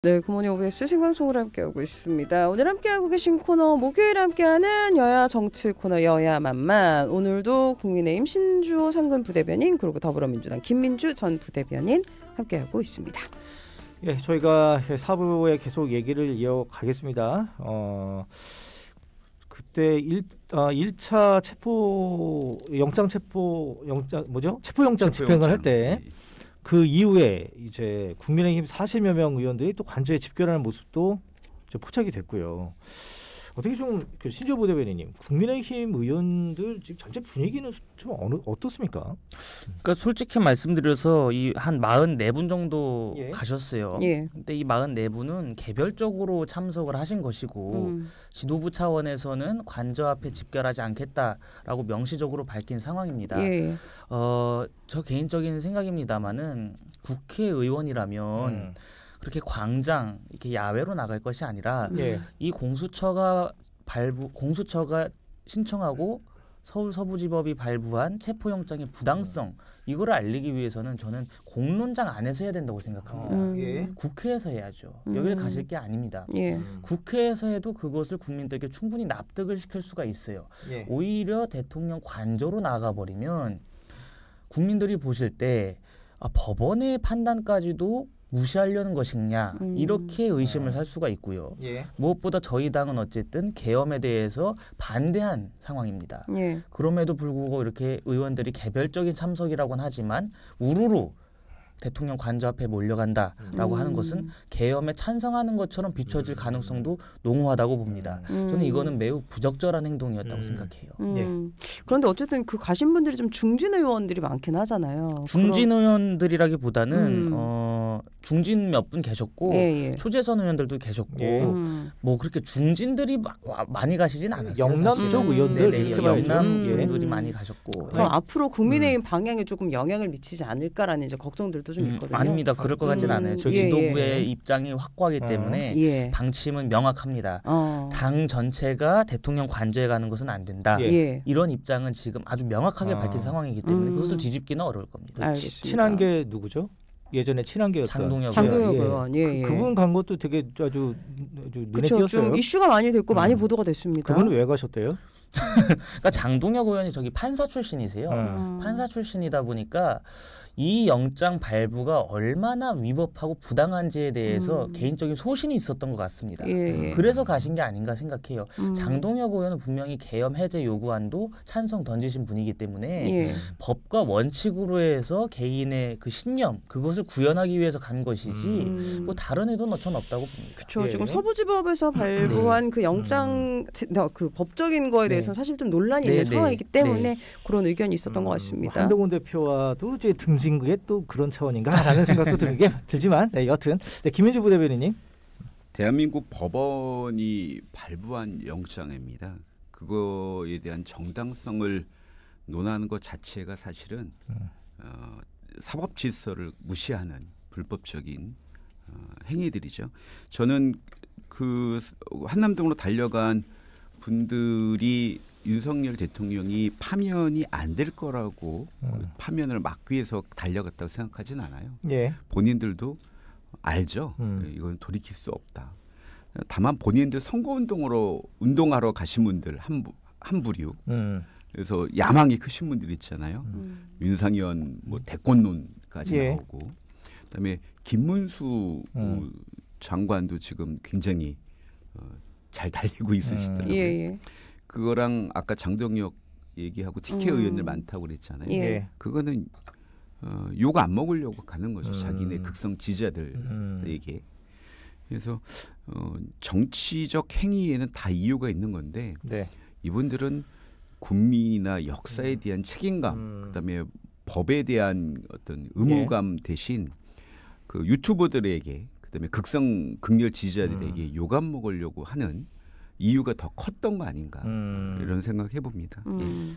네, 굿모닝 OBS 생방송으로 함께하고 있습니다. 오늘 함께하고 계신 코너, 목요일에 함께하는 여야 정치 코너 여야만만. 오늘도 국민의힘 신주호 상근 부대변인, 그리고 더불어민주당 김민주 전 부대변인 함께하고 있습니다. 예, 저희가 4부에 계속 얘기를 이어가겠습니다. 그때 1차 체포영장 집행을 할 때 그 이후에 이제 국민의힘 40여 명 의원들이 또 관저에 집결하는 모습도 포착이 됐고요. 어떻게 좀 신주호 부대변인님, 국민의힘 의원들 지금 전체 분위기는 좀 어떻습니까? 그러니까 솔직히 말씀드려서 이 한 44분 정도 가셨어요. 예. 근데 이 44분은 개별적으로 참석을 하신 것이고 지도부 차원에서는 관저 앞에 집결하지 않겠다라고 명시적으로 밝힌 상황입니다. 예. 저 개인적인 생각입니다만은 국회의원이라면 그렇게 광장 이렇게 야외로 나갈 것이 아니라 이 공수처가 신청하고 서울 서부지법이 발부한 체포영장의 부당성, 이거를 알리기 위해서는 저는 공론장 안에서 해야 된다고 생각합니다. 국회에서 해야죠. 여기를 가실 게 아닙니다. 국회에서 해도 그것을 국민들께 충분히 납득을 시킬 수가 있어요. 오히려 대통령 관저로 나가버리면 국민들이 보실 때 법원의 판단까지도 무시하려는 것이냐, 이렇게 의심을 살 수가 있고요. 무엇보다 저희 당은 어쨌든 계엄에 대해서 반대한 상황입니다. 그럼에도 불구하고 이렇게 의원들이 개별적인 참석이라고는 하지만 우르르 대통령 관저 앞에 몰려간다라고 하는 것은 계엄에 찬성하는 것처럼 비춰질 가능성도 농후하다고 봅니다. 저는 이거는 매우 부적절한 행동이었다고 생각해요. 그런데 어쨌든 그 가신 분들이 좀 중진 의원들이 많긴 하잖아요. 중진 의원들이라기보다는 중진 몇 분 계셨고 초재선 의원들도 계셨고 뭐 그렇게 중진들이 많이 가시진 않았어요. 영남 쪽 의원들 이렇게 영남 분들이 많이 가셨고. 그럼 앞으로 국민의힘 방향에 조금 영향을 미치지 않을까라는 이제 걱정들도 좀 있거든요. 아닙니다. 그럴 것 같지는 않아요. 저 지도부의 입장이 확고하기 때문에 방침은 명확합니다. 당 전체가 대통령 관저에 가는 것은 안 된다. 이런 입장은 지금 아주 명확하게 밝힌 상황이기 때문에 그것을 뒤집기는 어려울 겁니다. 알겠습니다. 친한 게 누구죠? 예전에 친한 게 장동혁 의원. 그분 간 것도 되게 아주 눈에 띄었어요. 좀 이슈가 많이 됐고 많이 보도가 됐습니다. 그분은 왜 가셨대요? 그러니까 장동혁 의원이 저기 판사 출신이세요. 판사 출신이다 보니까 이 영장 발부가 얼마나 위법하고 부당한지에 대해서 개인적인 소신이 있었던 것 같습니다. 그래서 가신 게 아닌가 생각해요. 장동혁 의원은 분명히 계엄 해제 요구안도 찬성 던지신 분이기 때문에 법과 원칙으로 해서 개인의 그 신념, 그것을 구현하기 위해서 간 것이지 뭐 다른 의도는 전 없다고 봅니다. 그렇죠. 지금 서부지법에서 발부한 그 영장 그 법적인 거에 대해서는 사실 좀 논란이 있는 상황이기 때문에 그런 의견이 있었던 것 같습니다. 한동훈 대표와도 이제 등진 그게 또 그런 차원인가라는 생각도 들지만 여튼 김민주 부대변인님, 대한민국 법원이 발부한 영장입니다. 그거에 대한 정당성을 논하는 것 자체가 사실은 사법 질서를 무시하는 불법적인 행위들이죠. 저는 그 한남동으로 달려간 분들이 윤석열 대통령이 파면이 안 될 거라고 파면을 막기 위해서 달려갔다고 생각하진 않아요. 본인들도 알죠. 이건 돌이킬 수 없다. 다만 본인들 운동하러 가신 분들 한 부류. 그래서 야망이 크신 분들 있잖아요. 윤상현 뭐 대권론까지 나오고, 그다음에 김문수 장관도 지금 굉장히 잘 달리고 있으시더라고요. 그거랑 아까 장동혁 얘기하고 TK 의원들 많다고 그랬잖아요. 그거는 욕 안 먹으려고 가는 거죠. 자기네 극성 지지자들에게. 그래서 정치적 행위에는 다 이유가 있는 건데 이분들은 국민이나 역사에 대한 책임감, 그다음에 법에 대한 어떤 의무감 대신 그 유튜버들에게, 그다음에 극렬 지지자들에게 욕 안 먹으려고 하는 이유가 더 컸던 거 아닌가 이런 생각 해봅니다.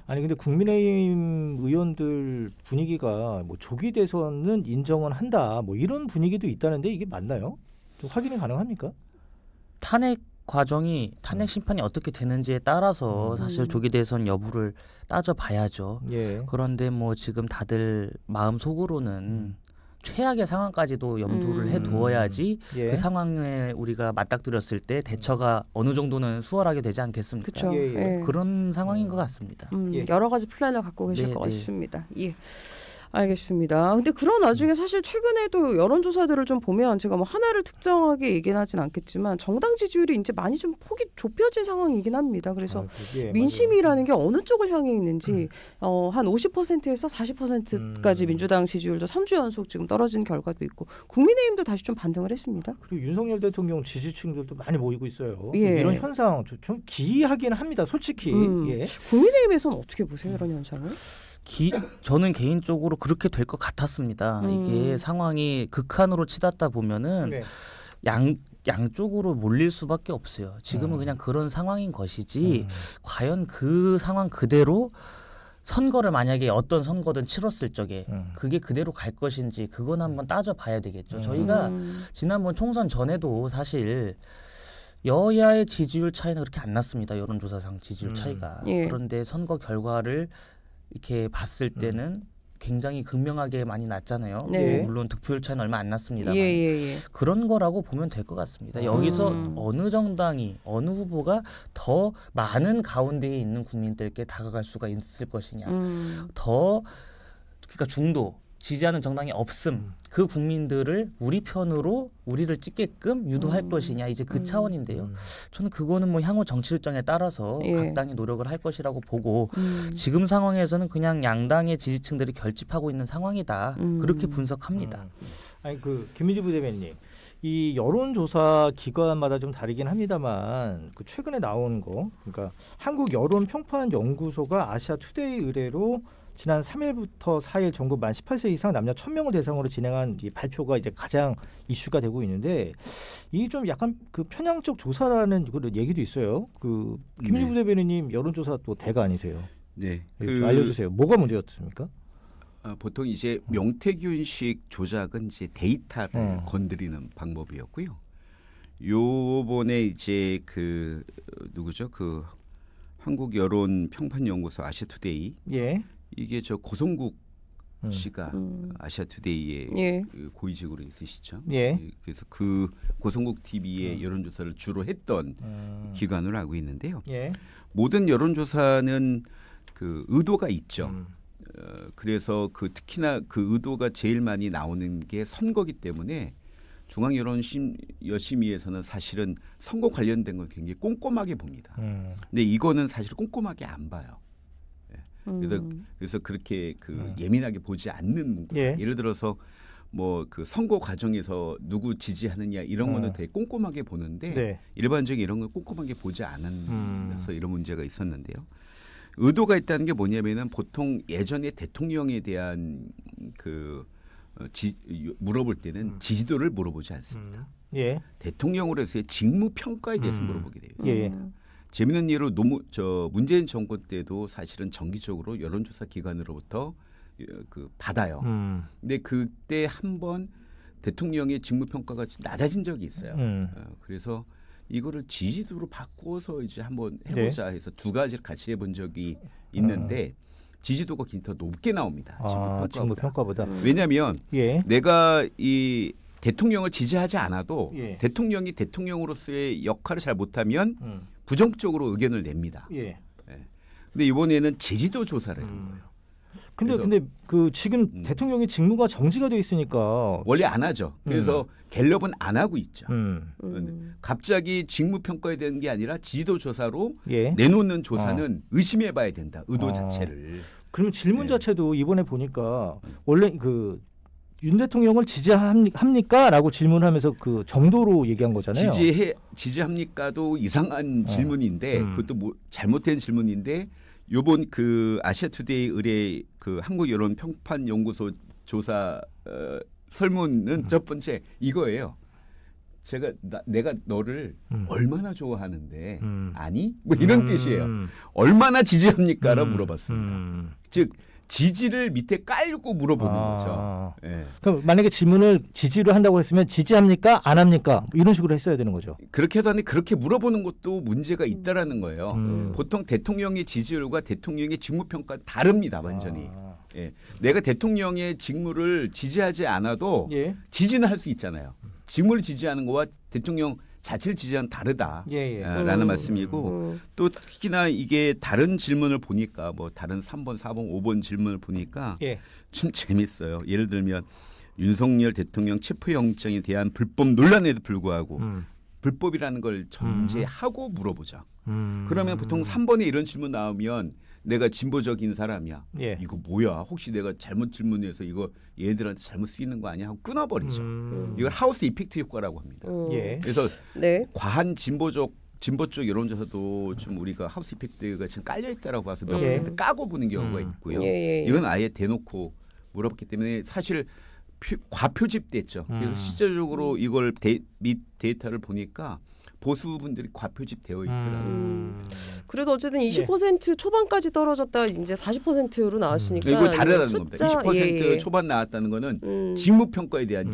아니 근데 국민의힘 의원들 분위기가 뭐 조기 대선은 인정은 한다, 뭐 이런 분위기도 있다는데 이게 맞나요? 좀 확인이 가능합니까? 탄핵 심판이 어떻게 되는지에 따라서 사실 조기 대선 여부를 따져봐야죠. 그런데 뭐 지금 다들 마음 속으로는 최악의 상황까지도 염두를 해두어야지 예. 그 상황에 우리가 맞닥뜨렸을 때 대처가 어느 정도는 수월하게 되지 않겠습니까? 그렇죠. 예, 예. 그런 상황인 것 같습니다. 예. 여러 가지 플랜을 갖고 계실 네, 것 네. 같습니다. 예. 알겠습니다. 근데 그런 와중에 사실 최근에도 여론조사들을 좀 보면 제가 뭐 하나를 특정하게 얘기는 하진 않겠지만 정당 지지율이 이제 많이 좀 폭이 좁혀진 상황이긴 합니다. 그래서 민심이라는 게 어느 쪽을 향해 있는지 한 50%에서 40%까지 민주당 지지율도 3주 연속 지금 떨어진 결과도 있고 국민의힘도 다시 좀 반등을 했습니다. 그리고 윤석열 대통령 지지층들도 많이 모이고 있어요. 예. 이런 현상 좀 기이하긴 합니다. 솔직히. 예. 국민의힘에서는 어떻게 보세요, 이런 현상을? 저는 개인적으로 그렇게 될 것 같았습니다. 이게 상황이 극한으로 치닫다 보면은 네. 양쪽으로 몰릴 수밖에 없어요. 지금은 그냥 그런 상황인 것이지 과연 그 상황 그대로 선거를 만약에 어떤 선거든 치렀을 적에 그게 그대로 갈 것인지 그건 한번 따져봐야 되겠죠. 저희가 지난번 총선 전에도 사실 여야의 지지율 차이는 그렇게 안 났습니다. 여론조사상 지지율 차이가. 예. 그런데 선거 결과를 이렇게 봤을 때는 굉장히 극명하게 많이 났잖아요. 네. 물론 득표율 차이는 얼마 안 났습니다만 예. 그런 거라고 보면 될 것 같습니다. 여기서 어느 정당이 어느 후보가 더 많은 가운데에 있는 국민들께 다가갈 수가 있을 것이냐. 더 그러니까 중도 지지하는 정당이 없음. 그 국민들을 우리 편으로 우리를 찍게끔 유도할 것이냐. 이제 그 차원인데요. 저는 그거는 뭐 향후 정치 일정에 따라서 예. 각 당이 노력을 할 것이라고 보고 지금 상황에서는 그냥 양당의 지지층들이 결집하고 있는 상황이다. 그렇게 분석합니다. 아니 그 김민주 부대변인님, 이 여론조사 기관마다 좀 다르긴 합니다만 그 최근에 나온 거, 그러니까 한국 여론 평판 연구소가 아시아 투데이 의뢰로 지난 3일부터 4일 전국 만 18세 이상 남녀 1,000명을 대상으로 진행한 이 발표가 이제 가장 이슈가 되고 있는데 이게 좀 약간 그 편향적 조사라는 그런 얘기도 있어요. 그 김민주 부대변인님 여론조사 또 대가 아니세요? 네. 좀 알려주세요. 뭐가 문제였습니까? 보통 이제 명태균식 조작은 이제 데이터를 건드리는 방법이었고요. 요번에 이제 그 누구죠? 그 한국 여론 평판 연구소 아시아투데이. 예. 이게 저 고성국 씨가 아시아투데이의 예. 그 고위직으로 있으시죠. 예. 그래서 그 고성국 TV의 여론조사를 주로 했던 기관으로 알고 있는데요. 예. 모든 여론조사는 그 의도가 있죠. 그래서 그 특히나 그 의도가 제일 많이 나오는 게 선거기 때문에 중앙여론심의에서는 사실은 선거 관련된 걸 굉장히 꼼꼼하게 봅니다. 근데 이거는 사실 꼼꼼하게 안 봐요. 그래서 그렇게 그 예민하게 보지 않는 문구. 예. 예를 들어서 뭐 그 선거 과정에서 누구 지지하느냐 이런 거는 되게 꼼꼼하게 보는데 네. 일반적인 이런 걸 꼼꼼하게 보지 않아서 이런 문제가 있었는데요. 의도가 있다는 게 뭐냐면은 보통 예전에 대통령에 대한 그 물어볼 때는 지지도를 물어보지 않습니다. 예. 대통령으로서의 직무 평가에 대해서 물어보게 돼요. 예. 재미있는 예로 문재인 정권 때도 사실은 정기적으로 여론조사 기관으로부터 그 받아요. 근데 그때 한번 대통령의 직무 평가가 낮아진 적이 있어요. 그래서 이거를 지지도로 바꿔서 이제 한번 해보자 해서 두 가지를 같이 해본 적이 있는데 지지도가 더 높게 나옵니다. 직무 평가보다. 왜냐하면 예. 내가 이 대통령을 지지하지 않아도 예. 대통령이 대통령으로서의 역할을 잘 못하면 부정적으로 의견을 냅니다. 예. 근데 이번에는 제지도 조사를 해본 거예요. 근데 그 지금 대통령의 직무가 정지가 돼 있으니까 원래 안 하죠. 그래서 갤럽은 안 하고 있죠. 갑자기 직무 평가에 되는 게 아니라 지지도 조사로 예. 내놓는 조사는 의심해봐야 된다. 의도 자체를. 그러면 질문 자체도 이번에 보니까 원래 그 윤 대통령을 지지합니까?라고 질문하면서 그 정도로 얘기한 거잖아요. 지지합니까도 이상한 질문인데 그것도 뭐 잘못된 질문인데 요번 그 아시아투데이 의뢰 그 한국 여론 평판 연구소 조사 설문은 첫 번째 이거예요. 내가 너를 얼마나 좋아하는데 아니? 뭐 이런 뜻이에요. 얼마나 지지합니까?라고 물어봤습니다. 즉 지지를 밑에 깔고 물어보는 거죠. 예. 그럼 만약에 질문을 지지를 한다고 했으면 지지합니까? 안 합니까? 뭐 이런 식으로 했어야 되는 거죠. 그렇게 해도 하는데 그렇게 물어보는 것도 문제가 있다라는 거예요. 보통 대통령의 지지율과 대통령의 직무평가 다릅니다. 완전히. 예. 내가 대통령의 직무를 지지하지 않아도 예. 지지는 할 수 있잖아요. 직무를 지지하는 거와 대통령 자체를 지지하는 다르다. 예. 라는 말씀이고 또 특히나 이게 다른 질문을 보니까 뭐 다른 3번, 4번, 5번 질문을 보니까 예. 좀 재밌어요. 예를 들면 윤석열 대통령 체포영장에 대한 불법 논란에도 불구하고 불법이라는 걸 전제하고 물어보자. 그러면 보통 3번에 이런 질문 나오면 내가 진보적인 사람이야. 예. 이거 뭐야? 혹시 내가 잘못 질문해서 이거 얘들한테 잘못 쓰이는 거 아니야? 하고 끊어버리죠. 이걸 하우스 이펙트 효과라고 합니다. 예. 그래서 네. 과한 진보 쪽 여론조사도 좀 우리가 하우스 이펙트가 지금 깔려 있다라고 봐서 몇 예. % 까고 보는 경우가 있고요. 예. 이건 아예 대놓고 물어봤기 때문에 사실 과표집됐죠. 그래서 실질적으로 이걸 데이터를 보니까 보수분들이 과표집되어 있더라고요. 그래도 어쨌든 20% 초반까지 떨어졌다 이제 40%로 나왔으니까 이거 다르다는 겁니다. 숫자, 20% 초반 나왔다는 거는 직무평가에 대한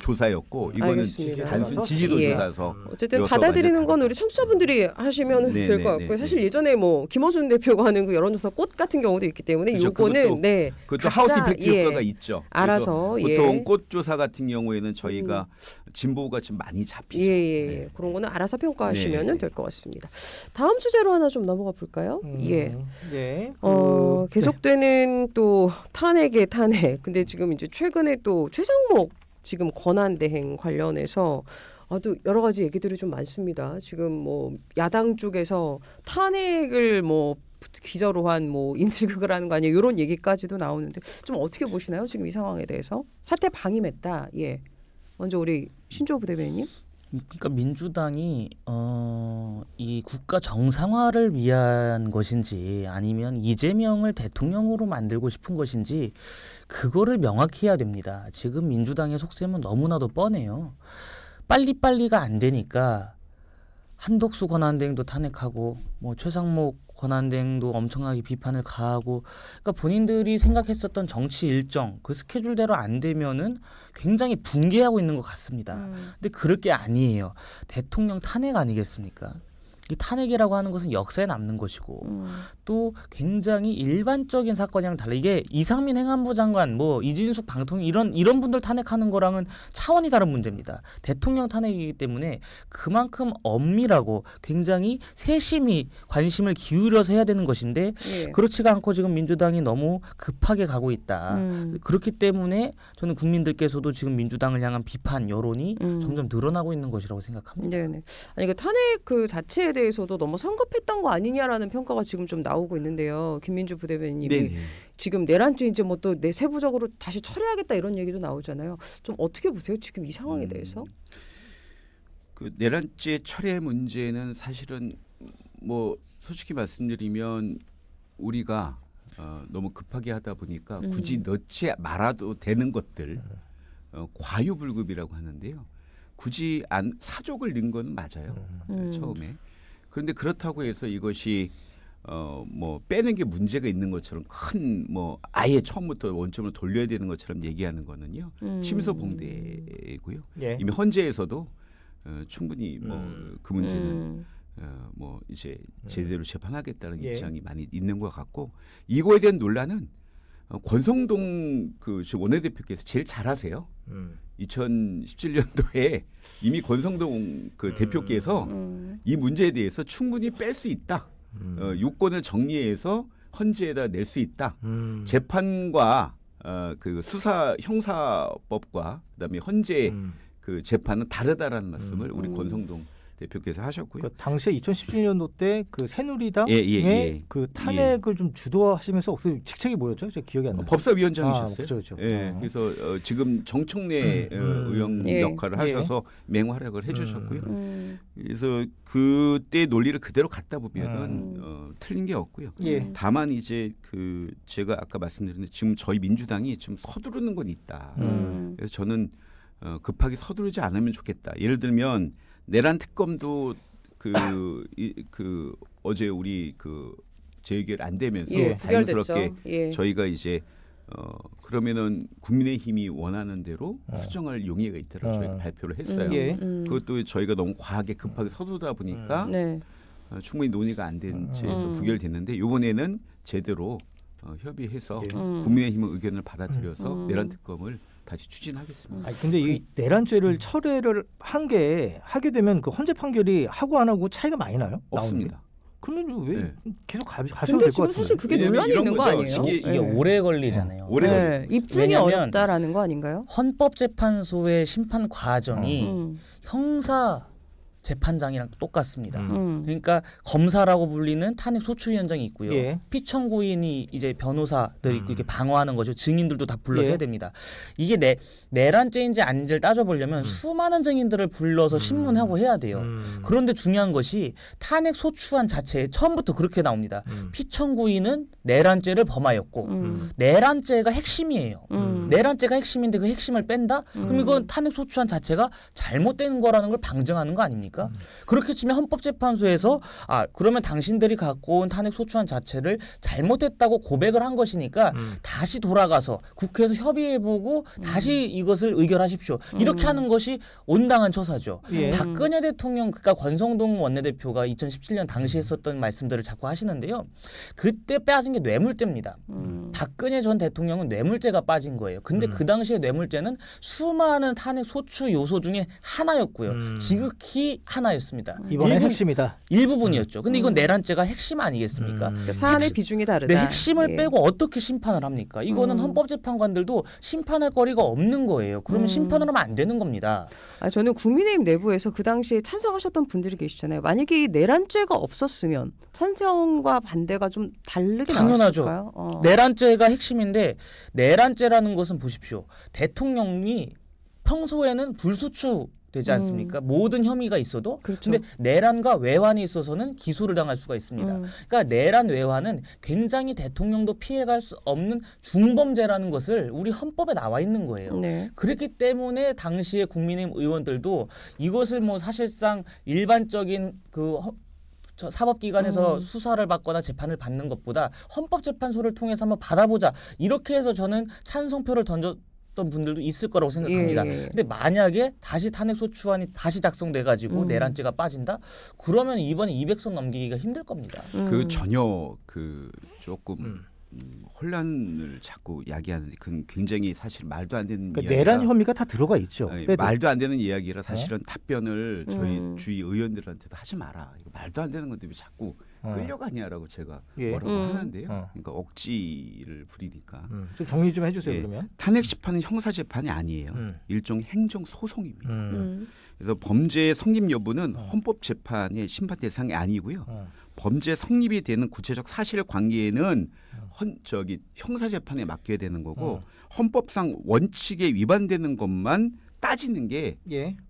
조사였고 이거는 알겠습니다. 단순 지지도 예. 조사여서 어쨌든 받아들이는 건 우리 청취자분들이 하시면 네, 될 네, 것 같고요. 네, 사실 네. 예전에 뭐 김어준 대표가 하는 그 여론조사 꽃 같은 경우도 있기 때문에 그렇죠. 요거는 그것도 각자, 하우스 이펙트 효과가 있죠. 알아서 그래서 보통 꽃조사 같은 경우에는 저희가 진보가 좀 많이 잡히죠. 네. 그런 거는 알아서 평가하시면 네. 될 것 같습니다. 다음 주제로 하나 좀 넘어가 볼까요? 예. 계속되는 또 탄핵의 탄핵. 근데 지금 이제 최근에 또 최상목 지금 권한대행 관련해서 또 여러 가지 얘기들이 좀 많습니다. 지금 뭐 야당 쪽에서 탄핵을 뭐 기저로 한 뭐 인질극을 하는 거 아니에요? 이런 얘기까지도 나오는데 좀 어떻게 보시나요? 지금 이 상황에 대해서 사태 방임했다. 예. 먼저 우리 신조 부대변인님. 그러니까 민주당이 이 국가 정상화를 위한 것인지 아니면 이재명을 대통령으로 만들고 싶은 것인지 그거를 명확히 해야 됩니다. 지금 민주당의 속셈은 너무나도 뻔해요. 빨리빨리가 안 되니까 한덕수 권한대행도 탄핵하고 뭐 최상목 권한대행도 엄청나게 비판을 가하고 그러니까 본인들이 생각했었던 정치 일정 그 스케줄대로 안 되면은 굉장히 붕괴하고 있는 것 같습니다. 근데 그럴 게 아니에요. 대통령 탄핵 아니겠습니까? 이 탄핵이라고 하는 것은 역사에 남는 것이고 또 굉장히 일반적인 사건이랑 달라. 이게 이상민 행안부 장관, 뭐 이진숙 방통위 이런 분들 탄핵하는 거랑은 차원이 다른 문제입니다. 대통령 탄핵이기 때문에 그만큼 엄밀하고 굉장히 세심히 관심을 기울여서 해야 되는 것인데 그렇지가 않고 지금 민주당이 너무 급하게 가고 있다. 그렇기 때문에 저는 국민들께서도 지금 민주당을 향한 비판 여론이 점점 늘어나고 있는 것이라고 생각합니다. 네네. 아니 그 탄핵 그 자체에 대해서도 너무 성급했던 거 아니냐라는 평가가 지금 좀 나오고 있는데요. 김민주 부대변인님이 네네. 지금 내란죄 이제 뭐 또 세부적으로 다시 처리하겠다 이런 얘기도 나오잖아요. 좀 어떻게 보세요? 지금 이 상황에 대해서? 그 내란죄 철회 문제는 사실은 뭐 솔직히 말씀드리면 우리가 너무 급하게 하다 보니까 굳이 넣지 말아도 되는 것들 과유불급이라고 하는데요. 굳이 사족을 넣은 건 맞아요. 처음에. 그런데 그렇다고 해서 이것이 뭐 빼는 게 문제가 있는 것처럼 큰 뭐 아예 처음부터 원점을 돌려야 되는 것처럼 얘기하는 거는요. 침소봉대고요. 예. 이미 헌재에서도 충분히 뭐 그 문제는 뭐 이제 제대로 재판하겠다는 입장이 많이 있는 것 같고 이거에 대한 논란은 권성동 그 원내대표께서 제일 잘하세요. 2017년도에 이미 권성동 그 대표께서 이 문제에 대해서 충분히 뺄 수 있다. 요건을 정리해서 헌재에다 낼 수 있다. 재판과 그 수사 형사법과 그다음에 헌재 그 재판은 다르다라는 말씀을 우리 권성동 대표께서 하셨고요. 그 당시에 2017년도 때 그 새누리당의 그 탄핵을 좀 주도하시면서 직책이 뭐였죠? 제가 기억이 안 나요. 법사위원장이셨어요. 그렇죠. 그래서 지금 정청래 의원 역할을 하셔서 맹활약을 해주셨고요. 그래서 그때 논리를 그대로 갖다 보면은 틀린 게 없고요. 다만 이제 그 제가 아까 말씀드렸는데 지금 저희 민주당이 좀 서두르는 건 있다. 그래서 저는 급하게 서두르지 않으면 좋겠다. 예를 들면 내란 특검도 그 어제 우리 그 재의결 안 되면서 다행스럽게 저희가 이제 그러면은 국민의힘이 원하는 대로 수정할 용의가 있다고 저희가 발표를 했어요. 그것도 저희가 너무 과하게 급하게 서두르다 보니까 충분히 논의가 안 된 채에서 부결됐는데 이번에는 제대로 협의해서 국민의힘의 의견을 받아들여서 내란 특검을 다시 추진하겠습니다. 근데 이 내란죄를 철회를 하게 되면 그 헌재 판결이 하고 안 하고 차이가 많이 나요? 없습니다. 그러면 왜 계속 가셔도 근데 될 것 지금 같은데. 사실 그게 논란이 있는 거 아니에요? 이게 오래 걸리잖아요. 오래 걸려요. 입증이 어렵다라는 거 아닌가요? 헌법재판소의 심판 과정이 형사 재판장이랑 똑같습니다. 그러니까 검사라고 불리는 탄핵 소추위원장이 있고요. 피청구인이 이제 변호사들이 있고 이렇게 방어하는 거죠. 증인들도 다 불러서 해야 됩니다. 이게 내란죄인지 아닌지를 따져보려면 수많은 증인들을 불러서 신문하고 해야 돼요. 그런데 중요한 것이 탄핵 소추안 자체에 처음부터 그렇게 나옵니다. 피청구인은 내란죄를 범하였고 내란죄가 핵심이에요. 내란죄가 핵심인데 그 핵심을 뺀다? 그럼 이건 탄핵 소추안 자체가 잘못된 거라는 걸 방증하는 거 아닙니까? 그렇게 치면 헌법재판소에서 그러면 당신들이 갖고 온 탄핵 소추안 자체를 잘못했다고 고백을 한 것이니까 다시 돌아가서 국회에서 협의해보고 다시 이것을 의결하십시오. 이렇게 하는 것이 온당한 처사죠. 박근혜 대통령 그러니까 권성동 원내대표가 2017년 당시 했었던 말씀들을 자꾸 하시는데요. 그때 빠진 게 뇌물죄입니다. 박근혜 전 대통령은 뇌물죄가 빠진 거예요. 근데 그 당시에 뇌물죄는 수많은 탄핵 소추 요소 중에 하나였고요. 지극히 하나였습니다. 이번엔 핵심이다. 일부분이었죠. 근데 이건 내란죄가 핵심 아니겠습니까? 사안의 비중이 다르다. 네, 핵심을 빼고 어떻게 심판을 합니까? 이거는 헌법재판관들도 심판할 거리가 없는 거예요. 그러면 심판을 하면 안 되는 겁니다. 저는 국민의힘 내부에서 그 당시에 찬성하셨던 분들이 계시잖아요. 만약에 이 내란죄가 없었으면 찬성과 반대가 좀 다르게 당연하죠. 나왔을까요? 내란죄가 핵심인데 내란죄라는 것은 보십시오. 대통령이 평소에는 불소추 되지 않습니까? 모든 혐의가 있어도 그렇죠. 근데 내란과 외환이 있어서는 기소를 당할 수가 있습니다. 그러니까 내란 외환은 굉장히 대통령도 피해갈 수 없는 중범죄라는 것을 우리 헌법에 나와 있는 거예요. 그렇기 때문에 당시에 국민의힘 의원들도 이것을 뭐 사실상 일반적인 그 사법기관에서 수사를 받거나 재판을 받는 것보다 헌법재판소를 통해서 한번 받아보자. 이렇게 해서 저는 찬성표를 던졌던 분들도 있을 거라고 생각합니다. 근데 만약에 다시 탄핵 소추안이 다시 작성돼 가지고 내란죄가 빠진다? 그러면 이번에 200선 넘기기가 힘들 겁니다. 그 전혀 그 조금 혼란을 자꾸 야기하는데 그건 굉장히 사실 말도 안 되는 이야기라. 내란 혐의가 다 들어가 있죠. 말도 안 되는 이야기라 사실은 답변을 저희 주위 의원들한테도 하지 마라. 이거 말도 안 되는 건데 왜 자꾸 끌려가냐라고 제가 뭐라고 하는데요. 그러니까 억지를 부리니까. 좀 정리 좀 해주세요. 그러면 탄핵 심판은 형사 재판이 아니에요. 일종 행정 소송입니다. 그래서 범죄의 성립 여부는 헌법 재판의 심판 대상이 아니고요. 범죄 성립이 되는 구체적 사실관계에는 형사 재판에 맡겨야 되는 거고 헌법상 원칙에 위반되는 것만 따지는 게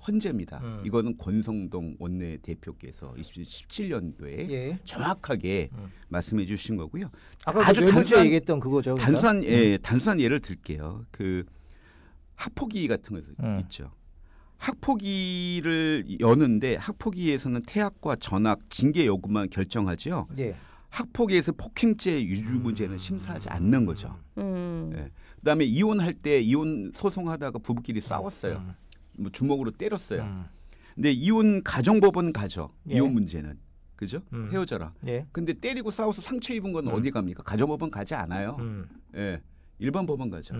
헌재입니다. 이거는 권성동 원내대표께서 2017년도에 정확하게 말씀해 주신 거고요. 아까 아주 단순 얘기했던 그거죠. 그러니까? 단순한 예를 들게요. 그 학폭위 같은 거 있죠. 학폭위를 여는데 학폭위에서는 태학과 전학, 징계 여부만 결정하죠. 학폭위에서 폭행죄 유주 문제는 심사하지 않는 거죠. 그다음에 이혼할 때 이혼 소송하다가 부부끼리 싸웠어요. 뭐 주먹으로 때렸어요. 근데 이혼 가정법원 가죠. 이혼 문제는. 그죠? 헤어져라. 근데 때리고 싸워서 상처 입은 건 어디 갑니까? 가정법원 가지 않아요. 일반 법원 가죠.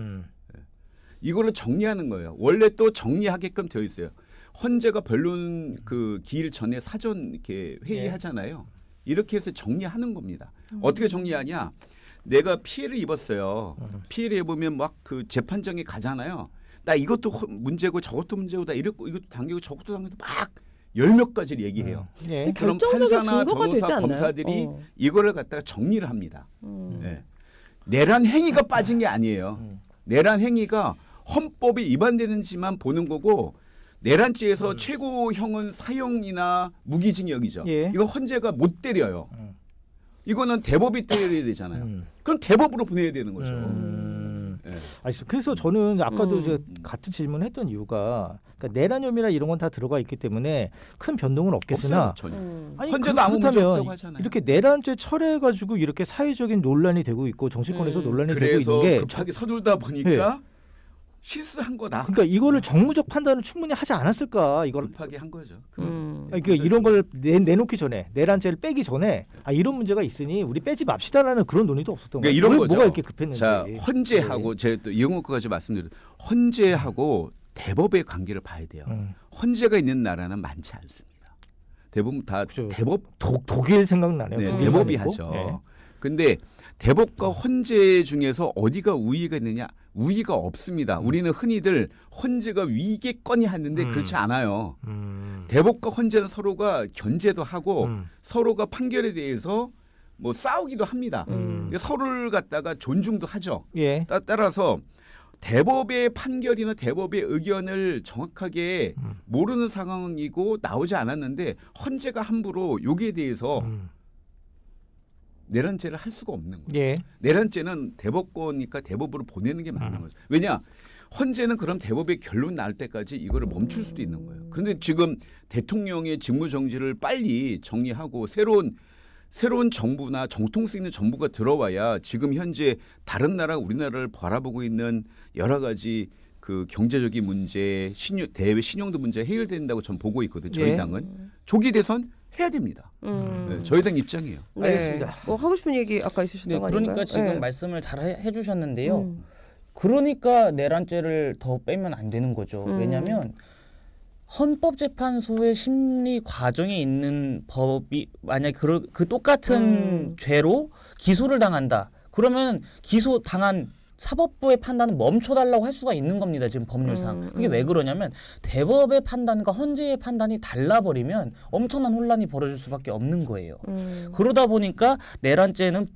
이거를 정리하는 거예요. 원래 또 정리하게끔 되어 있어요. 헌재가 변론 그 기일 전에 사전 이렇게 회의하잖아요. 이렇게 해서 정리하는 겁니다. 어떻게 정리하냐? 내가 피해를 입었어요. 피해를 입으면 막 그 재판정에 가잖아요. 나 이것도 문제고 저것도 문제고 나 이것도 당기고 저것도 당기고 막 열 몇 가지를 얘기해요. 그럼 판사나 변호사, 검사들이 이거를 갖다가 정리를 합니다. 내란 행위가 빠진 게 아니에요. 내란 행위가 헌법에 위반되는지만 보는 거고 내란죄에서 최고형은 사형이나 무기징역이죠. 이거 헌재가 못 때려요. 이거는 대법이 때려야 되잖아요. 그럼 대법으로 보내야 되는 거죠. 그래서 저는 아까도 제가 같은 질문했던 이유가 그러니까 내란 혐의나 이런 건 다 들어가 있기 때문에 큰 변동은 없겠으나 헌재도 아무 문제 없다고 하잖아요. 이렇게 내란죄 철회해가지고 이렇게 사회적인 논란이 되고 있고 정치권에서 논란이 되고 있는 게 급하게 서둘다 보니까 실수한 거다. 그러니까 이거를 정무적 판단을 충분히 하지 않았을까? 이걸 급하게 한 거죠. 그러니까 이런 걸 내놓기 전에 내란죄를 빼기 전에 이런 문제가 있으니 우리 빼지 맙시다라는 그런 논의도 없었던 거예요. 이런 거죠. 뭐가 이렇게 급했는지. 자, 헌재하고 제가 또 이영호까지 말씀드린 헌재하고 대법의 관계를 봐야 돼요. 헌재가 있는 나라는 많지 않습니다. 대부분 다 그렇죠. 대법 독일 생각나네요. 네, 대법이 하죠. 근데 대법과 헌재 중에서 어디가 우위가 있느냐? 우위가 없습니다. 우리는 흔히들 헌재가 위겠거니 하는데 그렇지 않아요. 대법과 헌재는 서로가 견제도 하고 서로가 판결에 대해서 뭐 싸우기도 합니다. 서로를 갖다가 존중도 하죠. 예. 따라서 대법의 판결이나 대법의 의견을 정확하게 모르는 상황이고 나오지 않았는데 헌재가 함부로 여기에 대해서 내란죄를 할 수가 없는 거예요. 예. 내란죄는 대법권이니까 대법으로 보내는 게 맞는 거죠. 왜냐? 헌재는 그럼 대법의 결론 날 때까지 이거를 멈출 수도 있는 거예요. 그런데 지금 대통령의 직무정지를 빨리 정리하고 새로운 정부나 정통성 있는 정부가 들어와야 지금 현재 다른 나라 우리나라를 바라보고 있는 여러 가지 그 경제적인 문제, 대외 신용도 문제 해결된다고 전 보고 있거든요. 저희 당은 조기 대선 해야 됩니다. 네, 저희 당 입장이에요. 네. 알겠습니다. 뭐 하고 싶은 얘기 아까 있으셨던 거 아닌가요? 그러니까 지금 말씀을 잘 해주셨는데요. 그러니까 내란죄를 더 빼면 안 되는 거죠. 왜냐하면 헌법재판소의 심리 과정에 있는 법이 만약 그 똑같은 죄로 기소를 당한다. 그러면 기소 당한 사법부의 판단은 멈춰달라고 할 수가 있는 겁니다. 지금 법률상. 그게 왜 그러냐면 대법의 판단과 헌재의 판단이 달라버리면 엄청난 혼란이 벌어질 수밖에 없는 거예요. 그러다 보니까 내란죄는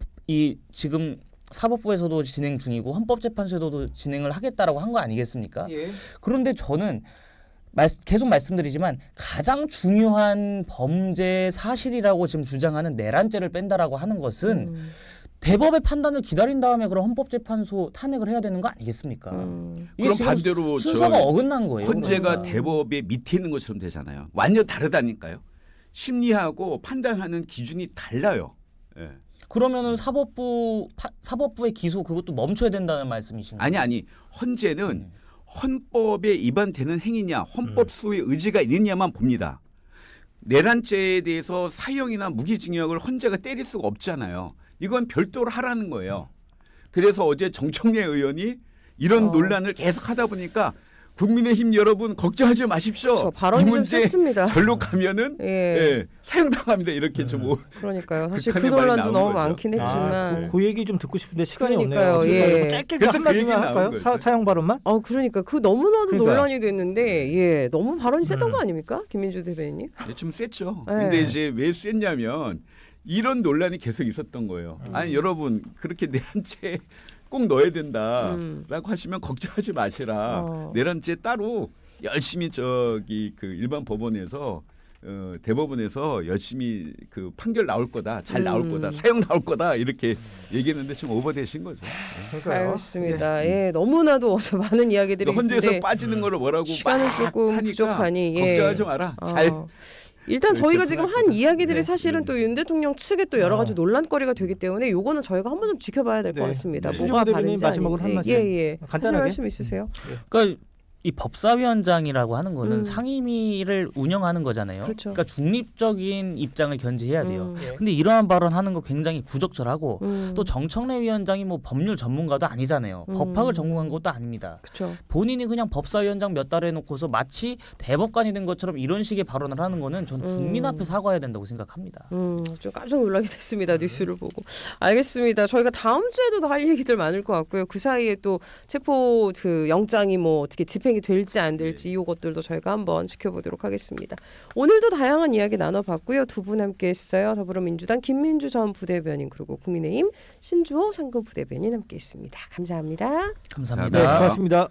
지금 사법부에서도 진행 중이고 헌법재판소에서도 진행을 하겠다라고 한 거 아니겠습니까? 예. 그런데 저는 계속 말씀드리지만 가장 중요한 범죄 사실이라고 지금 주장하는 내란죄를 뺀다라고 하는 것은 대법의 판단을 기다린 다음에 그럼 헌법재판소 탄핵을 해야 되는 거 아니겠습니까? 그럼 반대로 순서가 어긋난 거예요. 헌재가 그러니까. 대법의 밑에 있는 것처럼 되잖아요. 완전 다르다니까요. 심리하고 판단하는 기준이 달라요. 예. 그러면은 사법부의 기소 그것도 멈춰야 된다는 말씀이신가요? 아니 헌재는 헌법에 위반되는 행위냐 헌법 수호의 의지가 있느냐만 봅니다. 내란죄에 대해서 사형이나 무기징역을 헌재가 때릴 수가 없잖아요. 이건 별도로 하라는 거예요. 그래서 어제 정청래 의원이 이런 논란을 계속 하다 보니까 국민의힘 여러분 걱정하지 마십시오. 발언이 이 문제 좀 셌습니다. 절로 가면은 사형당합니다. 이렇게 좀 그러니까요. 사실 그 논란도 너무 많긴 했지만 그 얘기 좀 듣고 싶은데 시간이 그러니까요. 없네요. 예. 짧게 한 말씀만 할까요? 사형 발언만? 그러니까 그 너무나도 논란이 됐는데 너무 발언이 셌던 거 아닙니까? 김민주 대변인님? 좀 셌죠. 근데 이제 왜 셌냐면 이런 논란이 계속 있었던 거예요. 아니 여러분 그렇게 내란죄 꼭 넣어야 된다라고 하시면 걱정하지 마시라. 내란죄 따로 열심히 그 일반 법원에서 대법원에서 열심히 그 판결 나올 거다, 잘 나올 거다, 사형 나올 거다 이렇게 얘기했는데 좀 오버되신 거죠. 알겠습니다. 예, 너무나도 어서 많은 이야기들이 헌재에서 빠지는 거를 뭐라고 시간은 조금 부족하니 걱정하지 마라. 잘. 일단 저희가 지금 한 이야기들이 사실은 또 윤 대통령 측에 또 여러 가지 논란거리가 되기 때문에 요거는 저희가 한번 좀 지켜봐야 될 것 같습니다. 뭐가 다른지 마지막으로 한 말씀. 간단하게 말씀 있으세요? 그러니까 이 법사위원장이라고 하는 거는 상임위를 운영하는 거잖아요. 그렇죠. 그러니까 중립적인 입장을 견지해야 돼요. 근데 이러한 발언하는 거 굉장히 부적절하고 또 정청래 위원장이 뭐 법률 전문가도 아니잖아요. 법학을 전공한 것도 아닙니다. 그렇죠. 본인이 그냥 법사위원장 몇 달 해놓고서 마치 대법관이 된 것처럼 이런 식의 발언을 하는 거는 전 국민 앞에 사과해야 된다고 생각합니다. 좀 깜짝 놀라게 됐습니다. 뉴스를 보고. 알겠습니다. 저희가 다음 주에도 더 할 얘기들 많을 것 같고요. 그 사이에 또 체포 그 영장이 뭐 어떻게 집행이 될지 안 될지 이것들도 저희가 한번 지켜보도록 하겠습니다. 오늘도 다양한 이야기 나눠봤고요. 두 분 함께했어요. 더불어민주당 김민주 전 부대변인 그리고 국민의힘 신주호 상근 부대변인 함께했습니다. 감사합니다. 감사합니다. 네, 고맙습니다.